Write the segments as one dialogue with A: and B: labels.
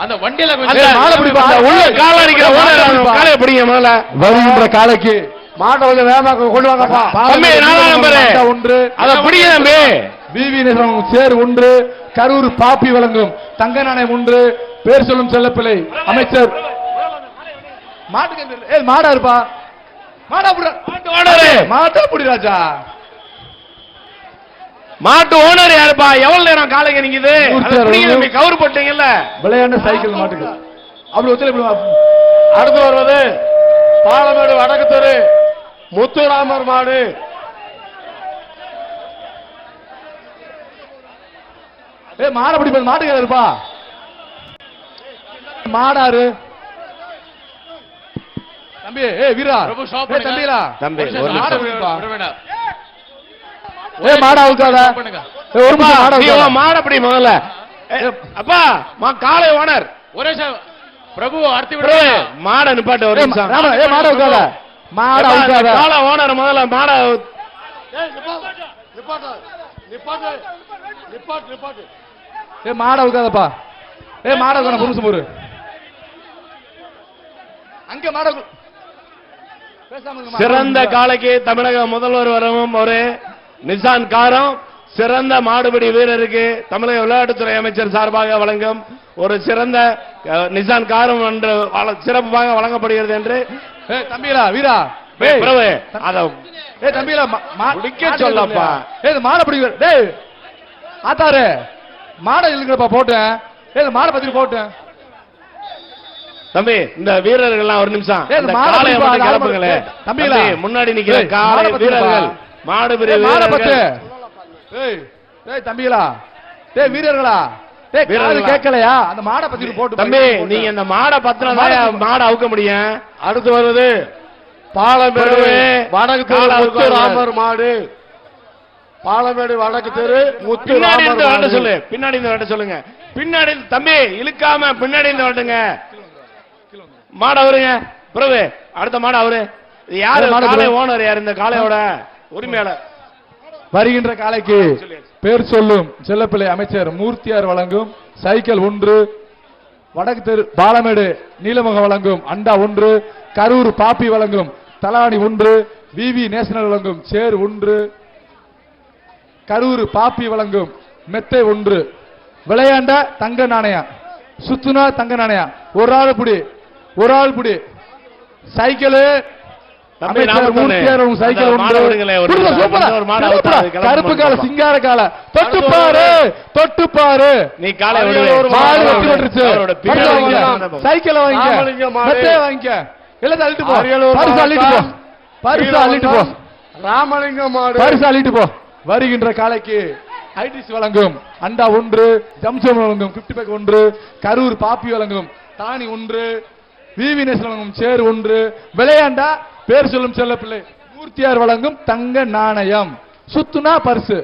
A: அந்த வண்டியில
B: உள்ள கால அடிக்கிற காலையை பிடிங்க முதல்ல.
C: வருகின்ற காலைக்கு மாட்டை கொஞ்சம் வேகமாக கொண்டு வாங்கப்பா.
B: தம்பி 4 நம்பர்
C: ஒன்று
B: அத பிடிங்க தம்பி.
C: விவி நேசம் சேர் ஒன்று, கரூர் பாப்பி வழங்கும் தங்க நாணயம் ஒன்று, பேர் சொல்லும் செல்லப்பிள்ளை அமைச்சர் மாட்டுக்கு மாடா இருப்பா. மாடா மாட்டா புடி ராஜா.
B: மாட்டு ஓனர் யாருப்பா? எவ்வளவு நேரம் காலைக்கு நிக்குது? கவுர் போட்டீங்கல்ல
C: விளையாண்ட சைக்கிள் மாட்டுக்கு அப்படி ஒத்துழைப்பு.
D: அடுத்து வருவது பாலமேடு வடக்கு தெரு முத்துராமர் மாடு.
C: மாடை பிடிப்பது மாட்டுக்கு இருப்பா. மாடாரு தம்பி. வீரா தம்பிலா
B: தம்பி
C: மாடா அவுக்காத.
B: மாட அப்படி முதல்ல அப்பா காலை ஓனர்
A: ஒரே பிரபு அடுத்து விட
B: மாட நிப்பாட்டு ஒரு நிமிஷம்.
C: மாட அவுக்காத. மாட அவுக்காத.
B: காலை ஓனர் முதல்ல மாட
C: மாட அவுக்காதப்பா. மாட புருஷம் போரு அங்க மாட.
B: சிறந்த காலைக்கு தமிழக முதல்வர் வரவும் ஒரு நிசான் காரம் சிறந்த மாடுபிடி வீரருக்கு தமிழக விளையாட்டுத்துறை அமைச்சர் சார்பாக வழங்கும் ஒரு சிறந்த நிசான் காரம் என்று சிறப்பாக வழங்கப்படுகிறது என்று
C: தம்பிலா வீரா தம்பிலா
B: சொல்லப்பா.
C: மாடை பிடிக்க ஆத்தாரு மாடை இழுக்கிறப்பா போட்டேன். மாடை பத்தி போட்டேன்
B: தம்பி. இந்த வீரர்கள் ஒரு நிமிஷம் கிளப்புங்களே தம்பி. முன்னாடி நிக்கிற காலை வீரர்கள் மாடு
C: தம்பிகளா வீரர்களா கேட்கலையா? அந்த மாடை பத்தி போட்டு
B: தம்பி நீங்க இந்த மாடை பத்தின மாடை அவுக்க முடியும்.
D: அடுத்து வருது பாலமேடு வடக்கு தெரு முத்துராமர் மாடு. பாலமேடு வடக்கு தெரு முத்துராமர்
B: சொல்லு. பின்னாடி இந்த வட்ட சொல்லுங்க. பின்னாடி தம்பி இழுக்காம பின்னாடி இந்த வட்டுங்க. மாட அவருங்க பிரபு. அடுத்த மாட அவரு யாரு? காலை ஓனர் யாரு? இந்த காலையோட உரிமையாளர்.
C: வருகின்ற காலைக்கு பேர் சொல்லும் செல்லப்பிள்ளை அமைச்சர் மூர்த்தியார் வழங்கும் சைக்கிள் ஒன்று, வடக்கு தெரு பாலமேடு நீலமுகம் வழங்கும் அண்டா ஒன்று, கரூர் பாப்பி வழங்கும் தலாணி ஒன்று, விவி நேஷனல் வழங்கும் சேர் ஒன்று, கரூர் பாப்பி வழங்கும் மெத்தை ஒன்று. விளையாண்ட தங்க நாணயம் சுத்துனா தங்க நாணயம். ஒரு ஆள் புடி சைக்கிள் கருப்பு கால சிங்கார கால தொட்டு பாரு.
B: நீ காலை
C: சைக்கிள் வாங்கிக்க எல்லாத்தையும் அள்ளிட்டு போ. பரிசு அள்ளிட்டு போ. வருகின்ற காலைக்கு ஐடிசி வழங்கும் அண்டா ஒன்று, ஜம்சம் வழங்கும் கிஃப்ட் பேக் ஒன்று, கரூர் பாப்பி வழங்கும் தானி ஒன்று, விவி நேஷனல் வழங்கும் சேர் ஒன்று. விளையாண்டா பேர் சொல்லும் செல்லப்பிள்ளை மூர்த்தியார் வழங்கும் தங்க நாணயம். சுத்துனா பரிசு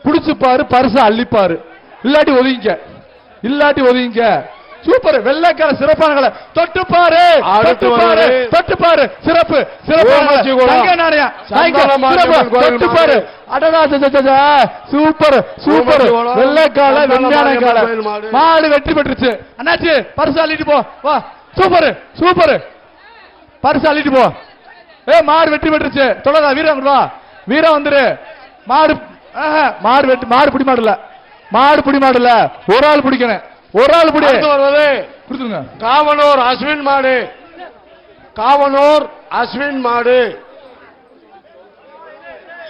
C: புடிச்சு பாரு, பரிசு அள்ளிப்பாரு. இல்லாட்டி ஒதுங்க. சூப்பர். வெள்ளைக்கார சிறப்பான தொட்டு பாரு சிறப்பு தங்க நாணயம் தொட்டு பாரு. அடடா சூப்பர் வெள்ளைக்கால வெள்ளையான கால மாடு வெற்றி பெற்றுச்சு. அண்ணாச்சி பரிசு அள்ளிட்டு போ. வா சூப்பர் பரிசு அள்ளிட்டு போ. மாடு வெற்றி பெற்றுச்சு. தொடாதா வீரா வந்துரு. மாடு பிடி மாடல ஒரு ஆள் பிடிக்கணும். ஒரு ஆள் பிடி கொடுத்துருங்க.
D: காவனூர் அஸ்வின் மாடு.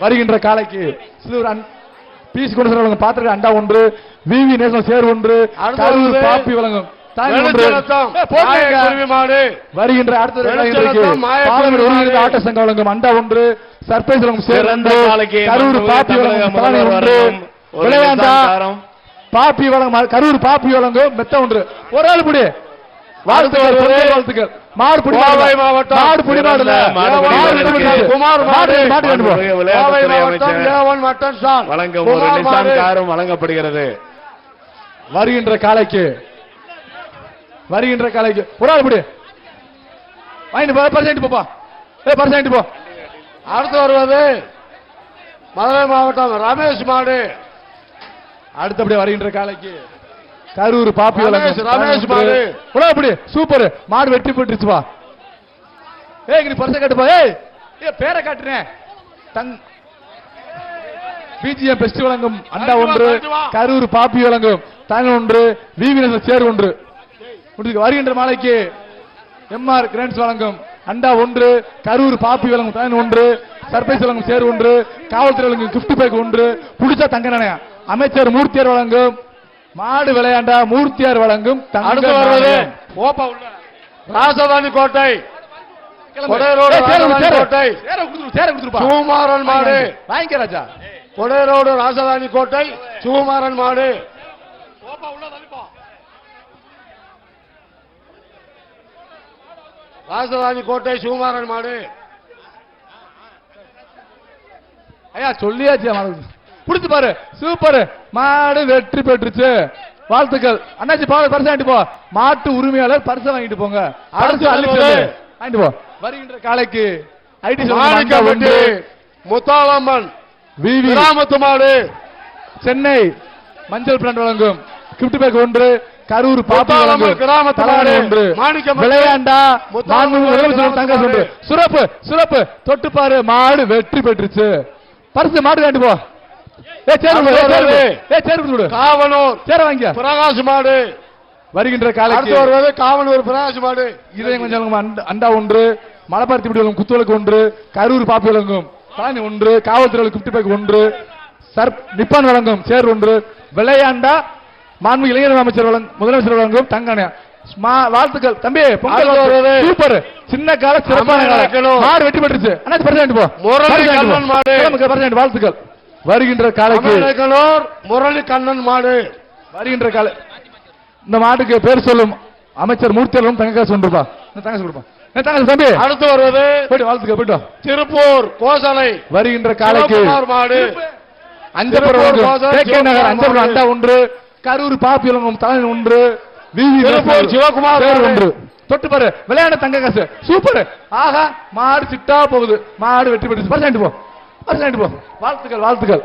C: வருகின்ற காலைக்கு பீஸ் கொண்டு பாத்திர அண்டா ஒன்று, விவி நேஷனல் சேர் ஒன்று, பாப்பி வழங்கும் வருகின்ற ஆட்ட சங்கம் வழங்கும் அண்டா ஒன்று, சர்ப்ரைஸ் வழங்கும் சேர்ந்து கரூர் பாப்பி வழங்கும் விளையாண்டா பாப்பி வழங்கும் கரூர் பாப்பி வழங்கும் மெத்த ஒன்று. ஒரு ஆள் புடி. வாழ்த்துக்கள். மாடு
B: வழங்கப்படுகிறது.
C: வருகின்ற காலைக்கு ஒரு ஆள் புடி. வாங்கிட்டு போப்பா. போ.
D: அடுத்து வருவது மதுரை மாவட்டம் ரமேஷ் மாடு.
C: அடுத்தபடி வருகின்ற காலைக்கு கரூர் பாப்பி
D: ரமேஷ், ரமேஷ் மாடு.
C: அப்படி சூப்பர் மாடு வெற்றி பெற்றுச்சு வா. ஏய் நீ பரிசை காட்டுப்பா. ஏய் பேரை காட்டுறேன். பிஜிஎம் பெஸ்ட் வழங்கும் அண்டா ஒன்று, கரூர் பாப்பி வழங்கும் தன் ஒன்று, விவிஎஸ் சேர் ஒன்று. வருகின்ற மாலைக்கு எம்ஆர் கிராண்ட்ஸ் வழங்கும் அண்டா ஒன்று, கரூர் பாப்பி வழங்கும் தன் ஒன்று, சர்ப்ரைஸ் வழங்கும் சேர் ஒன்று, காவல்துறை வழங்கும் கிஃப்ட் பேக் ஒன்று, புடிச்சா தங்க நாணயம். அமைச்சர் மூர்த்தியார் வழங்கும் மாடு விளையாண்டா மூர்த்தியார் வழங்கும் தங்க நாணயம்.
D: ராஜதானி கோட்டை கொடைரோடு ராஜதானி கோட்டை சுகுமாரன் மாடு.
C: வாங்கிக்க ராஜா.
D: கொடைரோடு ராஜதானி கோட்டை சுகுமாரன் மாடு. ராஜதானி கோட்டை சுகுமாரன் மாடு.
C: ஐயா சொல்லியாச்சு புடிச்சு பாரு. சூப்பர் மாடு வெற்றி பெற்றுச்சு. வாழ்த்துக்கள் அண்ணாச்சி. பரிசு வாங்கிட்டு போ. மாட்டு உரிமையாளர் பரிசு வாங்கிட்டு போங்க. அரசு வாங்கிட்டு போ. வருகின்ற காலைக்கு ஐடி
D: மாணிக்கப்பட்டி முத்தாளம்மன்
C: விவி
D: கிராமத்து மாடு.
C: சென்னை மஞ்சள் பிராண்ட் வழங்கும் கிஃப்ட் பேக் ஒன்று, கரூர் பாப்பி
D: முத்தாளம்மன்
C: வழங்கும்
D: கிராமத்து
C: தலானி
D: மாடு.
C: ஒன்று,
D: மாணிக்கப்பட்டி
C: விளையாண்டா
D: முத்தாளம்மன்
C: தங்க ஒன்று. சுரப்பு சுரப்பு தொட்டு பாரு மாடு வெற்றி பெற்றுச்சு. பரிசு மாடு வாங்கிட்டு போ.
D: காவனூர்
C: சேர வாங்க.
D: பிரகாஷ் மாடு.
C: வருகின்ற காலைக்கு
D: வருவது காவனூர் பிரகாஷ் மாடு.
C: இதயம் கொஞ்சம் அண்டா ஒன்று, மலபாரத்தி வழங்கும் குத்துவலுக்கு ஒன்று, கரூர் பாப்பி வழங்கும் பழனி ஒன்று, காவல்துறை கிஃப்ட் பேக் ஒன்று, நிப்பான் வழங்கும் சேர் ஒன்று, விளையாண்டா மாண்பு இளைஞர் அமைச்சர் முதலமைச்சர் வழங்கும் தங்கானே. வாழ்த்துக்கள் தம்பி. பொங்கல் சூப்பர். சின்ன கால சிறப்பான மாடு வெற்றி பெற்றுச்சு. அண்ணா பரிசு போ. வாழ்த்துக்கள். வருகின்ற காலைக்கு
D: முரளி கண்ணன் மாடு.
C: வருகின்ற காலை இந்த மாட்டுக்கு பேர் சொல்லும் அமைச்சர் மூர்த்தியாலும் தங்க காசு ஒன்றுப்பா. தங்க கொடுப்பா தம்பி.
D: அடுத்து வருவது
C: போயிட்டு வாழ்த்துக்க போயிட்டு
D: திருப்பூர் கோசலை.
C: வருகின்ற காலைக்கு
D: மாடு.
C: அஞ்சபுரம் நகர் அஞ்சபுரம் அண்டா ஒன்று, கரூர் பாப்பி வழங்கும் தலைவன் ஒன்று,
D: திருப்பூர் சிவகுமார்
C: ஒன்று. தொட்டு பாரு விளையாட தங்க காசு. சூப்பர். ஆஹா மாடு சிட்டா போகுது. மாடு வெற்றி பெற்று பரிசு போ. பரிசு போ. வாழ்த்துக்கள் வாழ்த்துக்கள்.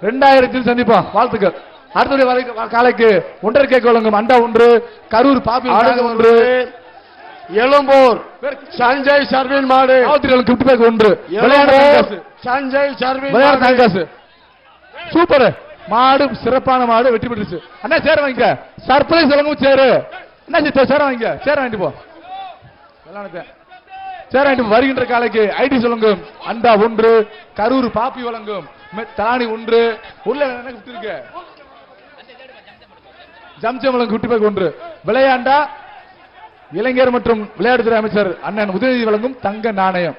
C: 2000 சந்திப்போம். வாழ்த்துக்கள். அடுத்த காலைக்கு ஒன்றரை கேக் வழங்கும் அண்டா ஒன்று, கரூர் பாப்பி ஒன்று,
D: எழும்பூர் சஞ்சய் சர்வின் மாடு.
C: கிஃப்ட் பேக் ஒன்று,
D: சஞ்சய் சர்வின்
C: காசு. சூப்பர் மாடு சிறப்பான மாடு வெற்றி பெற்றுச்சு. அண்ணா சேர வாங்கிக்க. சர்ப்ரைஸ் வழங்கும் சேரு. என்ன சேர வாங்கிக்க. சேர வாங்கிட்டு போ. சேர வாங்கிட்டு. வருகின்ற காலைக்கு ஐடி வழங்கும் அண்டா ஒன்று, கரூர் பாப்பி வழங்கும் தலானி ஒன்று, உள்ள என்ன கிஃப்ட் இருக்கு ஜம்ஜம் வழங்கும் கிஃப்ட் பேக் ஒன்று, விளையாண்டா இளைஞர் மற்றும் விளையாட்டுத்துறை அமைச்சர் அண்ணன் உதயநிதி வழங்கும் தங்க நாணயம்.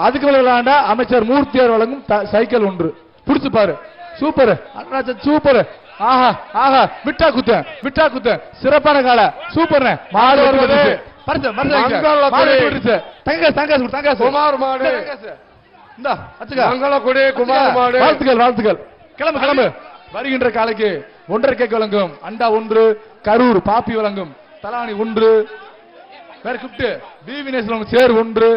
C: அதுக்கு விளையாண்டா அமைச்சர் மூர்த்தியார் வழங்கும் சைக்கிள் ஒன்று. புடிச்சு பாரு. Super super. ஆஹா ஆஹா விட்டா குத்த விட்டா குத்த. சிறப்பான கால. சூப்பர் மாடு வருவது.
D: குமார் மாடு. குமார் மாடு.
C: வாழ்த்துக்கள் வாழ்த்துக்கள். கிளம்பு கிளம்பு. வருகின்ற காலைக்கு ஒன்றரை கேக் வழங்கும் அண்டா ஒன்று, கரூர் பாப்பி வழங்கும் தலானி ஒன்று, சேர் ஒன்று.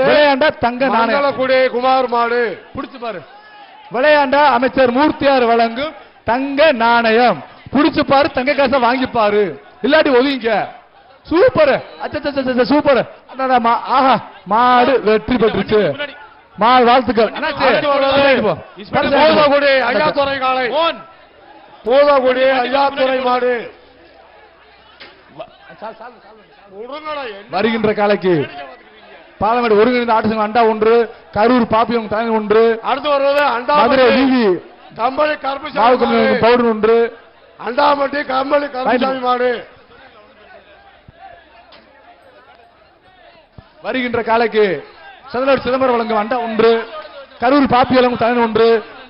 C: விளையாண்டா தங்க நாணயம்.
D: குமார் மாடு.
C: புடிச்சு பாரு. விளையாண்டா அமைச்சர் மூர்த்தியார் வழங்கும் தங்க நாணயம். புடிச்சு பாரு தங்க காசை வாங்கி பாரு. இல்லாட்டி ஒதுங்க. Super super. ஆஹா மாடு வெற்றி பெற்றுச்சு. வாழ்த்துக்கள்.
D: ஐயாத்துறை காலை. போதகுடி ஐயாத்துறை மாடு.
C: வருகின்ற காலைக்கு பாலமேடு ஒருங்கிணைந்த ஆட்டு அண்டா ஒன்று, கரூர் பாப்பியம் தலைமை ஒன்று.
D: அடுத்து வருவது
C: மதுரை விவி
D: கம்பளி கருப்புசாமி
C: பவுடர் ஒன்று,
D: அண்டாமட்டி கம்பளி கருப்புசாமி மாடு.
C: வருகின்ற காலைக்கு சிதம்பரம் வழங்கும் அண்டா ஒன்று, கரூர் பாப்பி வழங்கும் தலைமை ஒன்று,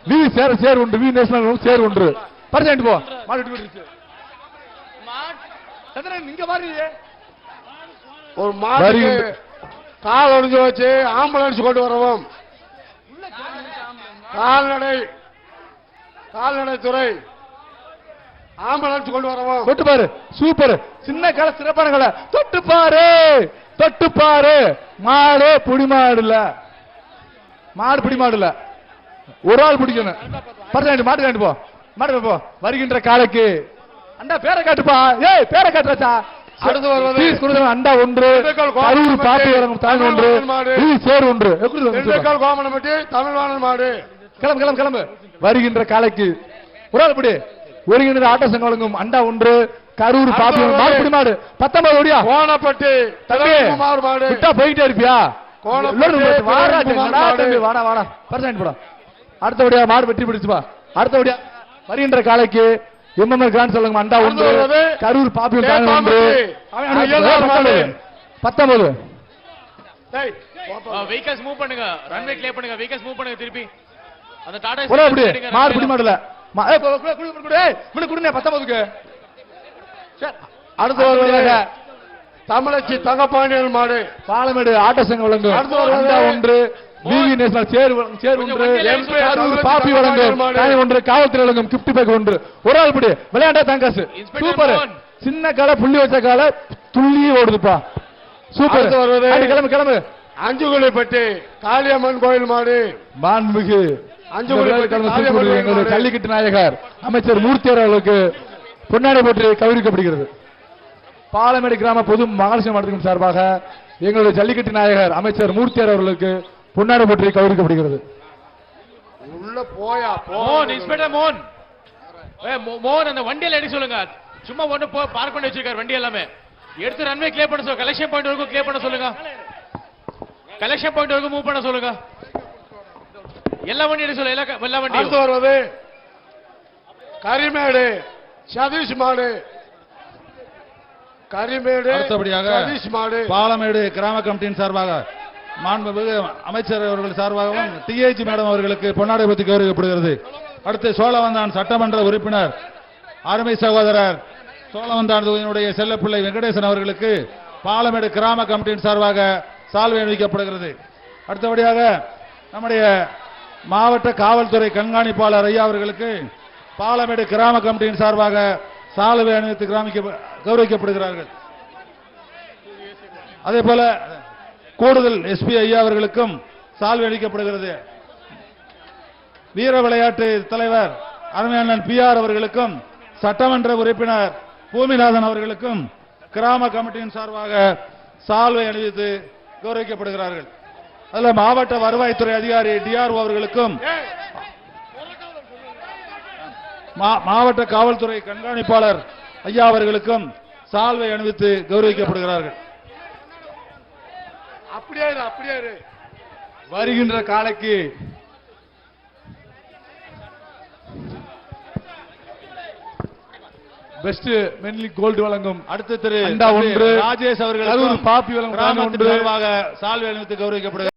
C: வி சேர் ஒன்று, வி நேஷனல் சேர் ஒன்று. பரிசு போ. இங்க பாருங்க.
D: ஒரு மாடு கால் ஒடிஞ்சு வச்சு ஆம்புலன்ஸ் கொண்டு வரவும். கால்நடை துறை ஆம்புலன்ஸ் கொண்டு வரவும்.
C: தொட்டு பாரு. சூப்பர். சின்ன கால சிறப்பான கால. தொட்டு பாரு தொட்டு பாரு. மாடு புடி மாடு இல்ல. மாடு பிடி மாடு இல்ல. ஒரு ஆள் பிடிக்கணும். பரிசு மாட்டு காண்டு போ. மாடு போ. வருகின்ற காலைக்கு அண்டா பேரை காட்டுப்பா. ஏய் பேரை காட்டுறாச்சா.
D: அடுத்து வருவது
C: பீஸ் கொடுங்க. அண்டா ஒன்று,
D: திண்டுக்கல்
C: கரூர் பாப்பி வழங்கும் தாங்க ஒன்று,
D: மாடு.
C: சேர் ஒன்று.
D: திண்டுக்கல் கோமனம்பட்டி தமிழ்வாணன் மாடு.
C: கிளம்பு கிளம்பு கிளம்பு. வருகின்ற காலைக்கு ஒரு ஆள் இப்படி ஒருங்கிணைந்த ஆட்ட சங்கம் வழங்கும் அண்டா ஒன்று, கரூர் பாப்பி மாடு மாடு 19 ஓடியா.
D: கோணப்பட்டி குமார் மாடு.
C: விட்டா போயிட்டே இருப்பியா.
D: கோணப்பட்டி
C: வாடா வாடா பர்சன்ட் போடா. அடுத்தபடியா மாடு வெற்றி பிடிச்சுப்பா. அடுத்தபடியா வருகின்ற காலைக்கு எம்எம்எல் கிராண்ட் சொல்லுங்க அண்டா ஒன்று, கரூர் பாப்பி ஒன்று. 19
A: வெஹிக்கல்ஸ் மூவ் பண்ணுங்க, ரன்வே கிளியர் பண்ணுங்க, வெஹிக்கல்ஸ் மூவ் பண்ணுங்க திருப்பி. அந்த டாடா
C: அப்படி மாடு பிடி மாடல குடுங்க 19க்கு.
D: அடுத்து வருவது தமிழச்சி தங்கப்பாண்டியன் மாடு.
C: பாலமேடு ஆட்ட சங்கம் வழங்கும் அண்டா ஒன்று, விவி நேஷனல் சேர் ஒன்று, கரூர் பாப்பி வழங்கும் தானி ஒன்று, காவல்துறை வழங்கும் கிஃப்ட் பேக் ஒன்று. ஒரு ஆள் இப்படி விளையாண்டா தங்காசு. சூப்பர். சின்ன கால புள்ளி வச்ச கால துள்ளி ஓடுதுப்பா. சூப்பர். கிளம்பு கிளம்பு.
D: அஞ்சுகுழிப்பட்டி காளியம்மன் கோயில் மாடு.
C: மாண்புமிகு எங்களுடைய ஜல்லிக்கட்டு நாயகர் அமைச்சர் மூர்த்தியார் அவர்களுக்கு பொன்னாடை போட்டு கௌரவிக்கப்படுகிறது. பாலமேடு கிராம பொது மகாலட்சுமி மன்றத்தின் சார்பாக எங்களுடைய ஜல்லிக்கட்டு நாயகர் அமைச்சர் மூர்த்தியார் அவர்களுக்கு பொன்னாடை போட்டு கௌரவிக்கப்படுகிறது.
D: உள்ள போயா
A: மோகன், இன்ஸ்பெக்டர் மோகன். மோகன் அந்த வண்டியில எடுக்க சொல்லுங்க. சும்மா ஒண்ணு பார்க் பண்ணி வச்சிருக்காரு வண்டி எல்லாமே. எடுத்து ரன்வே கிளியர் பண்ண சொல்லுங்க. கலெக்ஷன் பாயிண்ட் வரைக்கும் கிளியர் பண்ண சொல்லுங்க. கலெக்ஷன் பாயிண்ட் வரைக்கும் மூவ் பண்ண சொல்லுங்க. எல்லா வண்டி எடுக்க சொல்லுங்க. எல்லா வண்டி.
D: அடுத்து வருவது கரிமேடு சதீஷ் மாடு. கரிமேடு
E: அடுத்தபடியாக
D: சதீஷ் மாடு.
E: பாலமேடு கிராம கமிட்டியின் சார்பாக மாண்புமிகு அமைச்சர் அவர்கள் சார்பாகவும் டிஐஜி மேடம் அவர்களுக்கு பொன்னாடை பற்றி கௌரவிக்கப்படுகிறது. அடுத்து சோழவந்தான் சட்டமன்ற உறுப்பினர் அருமை சகோதரர் சோழவந்தான் தொகுதியினுடைய செல்லப்பிள்ளை வெங்கடேசன் அவர்களுக்கு பாலமேடு கிராம கமிட்டியின் சார்பாக சால்வை அணிவிக்கப்படுகிறது. அடுத்தபடியாக நம்முடைய மாவட்ட காவல்துறை கண்காணிப்பாளர் ஐயா அவர்களுக்கு பாலமேடு கிராம கமிட்டியின் சார்பாக சால்வை அணிவித்து கௌரவிக்கப்படுகிறார்கள். அதே போல கூடுதல் எஸ்பி ஐயா அவர்களுக்கும் சால்வை அளிக்கப்படுகிறது. வீர விளையாட்டு தலைவர் அருமையாளன் PR அவர்களுக்கும் சட்டமன்ற உறுப்பினர் பூமிநாதன் அவர்களுக்கும் கிராம கமிட்டியின் சார்பாக சால்வை அணிவித்து கௌரவிக்கப்படுகிறார்கள். அதில் மாவட்ட வருவாய்த்துறை அதிகாரி DRO அவர்களுக்கும் மாவட்ட காவல்துறை கண்காணிப்பாளர் ஐயா அவர்களுக்கும் சால்வை அணிவித்து கௌரவிக்கப்படுகிறார்கள்.
D: அப்படியே
C: வருகின்ற காலைக்கு பெஸ்ட் மென்லி கோல்டு வழங்கும்
E: அடுத்த திரு
C: அண்டா ஒன்று,
E: ராஜேஷ் அவர்கள்
C: பாப்பி வழங்கும்
E: சால்வை அணிவித்து கௌரவிக்கப்படுகிறார்.